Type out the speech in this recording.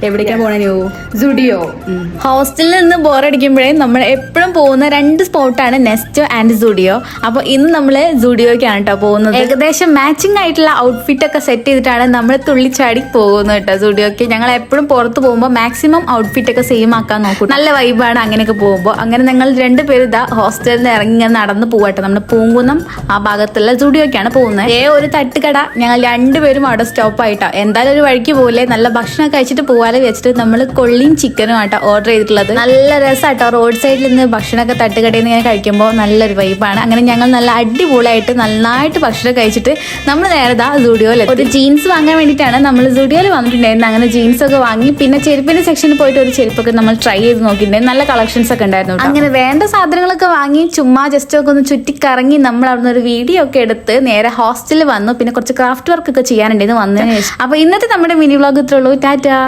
എവിടേക്കാ പോണേ? സുഡിയോ. ഹോസ്റ്റലിൽ നിന്ന് ബോറടിക്കുമ്പോഴേ നമ്മൾ എപ്പോഴും പോകുന്ന 2 സ്പോട്ടാണ് നെസ്റ്റോ ആൻഡ് സുഡിയോ. അപ്പോൾ ഇന്ന് നമ്മൾ സുഡിയോക്കാണ് കേട്ടോ പോകുന്നത്. ഏകദേശം മാച്ചിങ് ആയിട്ടുള്ള ഔട്ട്ഫിറ്റ് ഒക്കെ സെറ്റ് ചെയ്തിട്ടാണ് നമ്മൾ തുള്ളിച്ചാടി പോകുന്നത് കേട്ടോ സുഡിയോക്ക്. ഞങ്ങൾ എപ്പോഴും പുറത്ത് പോകുമ്പോൾ മാക്സിമം ഔട്ട്ഫിറ്റ് ഒക്കെ സെയിം ആക്കാൻ നോക്കും. നല്ല വൈബാണ് അങ്ങനെയൊക്കെ പോകുമ്പോൾ. അങ്ങനെ ഞങ്ങൾ 2 പേര് ഇതാ ഹോസ്റ്റലിൽ നിന്ന് ഇറങ്ങി ഇങ്ങനെ നടന്ന് പോകട്ടെ. നമ്മൾ പൂങ്കുന്നം ആ ഭാഗത്തുള്ള സുഡിയോക്കാണ് പോകുന്നത്. ഒരു തട്ടുകട ഞങ്ങൾ 2 പേരും അവിടെ സ്റ്റോപ്പ് ആയിട്ടോ. എന്തായാലും ഒരു വഴിക്ക് പോലെ നല്ല ഭക്ഷണം കഴിച്ചിട്ട് പോകാതെ വെച്ചിട്ട് നമ്മൾ കൊള്ളിയും ചിക്കനും ആട്ടോ ഓർഡർ ചെയ്തിട്ടുള്ളത്. നല്ല രസമാട്ടോ. റോഡ് സൈഡിൽ നിന്ന് ഭക്ഷണമൊക്കെ തട്ടുകടയിൽ നിന്ന് ഇങ്ങനെ കഴിക്കുമ്പോൾ നല്ലൊരു വൈബാണ്. അങ്ങനെ ഞങ്ങൾ നല്ല അടിപൊളിയായിട്ട് നന്നായിട്ട് ഭക്ഷണം കഴിച്ചിട്ട് നമ്മൾ നേരെ സുഡിയോയിൽ ഒരു ജീൻസ് വാങ്ങാൻ വേണ്ടിയിട്ടാണ് നമ്മൾ സുഡിയോയിൽ വന്നിട്ടുണ്ടായിരുന്നത്. അങ്ങനെ ജീൻസ് ഒക്കെ വാങ്ങി പിന്നെ ചെരുപ്പിന്റെ സെക്ഷനിൽ പോയിട്ട് ഒരു ചെരുപ്പൊക്കെ നമ്മൾ ട്രൈ ചെയ്ത് നോക്കിയിട്ടുണ്ടായിരുന്നു. നല്ല കളക്ഷൻസ് ഒക്കെ ഉണ്ടായിരുന്നു. അങ്ങനെ വേണ്ട സാധനങ്ങളൊക്കെ വാങ്ങി ചുമ്മാ ജസ്റ്റ് ഒക്കെ ഒന്ന് ചുറ്റിക്കറങ്ങി നമ്മൾ അവിടെ നിന്ന് ഒരു വീഡിയോ ഒക്കെ എടുത്ത് നേരെ ഹോസ്റ്റലിൽ വന്നു. പിന്നെ കുറച്ച് ക്രാഫ്റ്റ് വർക്ക് ഒക്കെ ചെയ്യാനുണ്ടെന്ന് വന്നതിന് ശേഷം. അപ്പൊ ഇന്നത്തെ നമ്മുടെ മിനി വ്ളോഗ് ഇത്രയുള്ളൂ. ടാറ്റാ.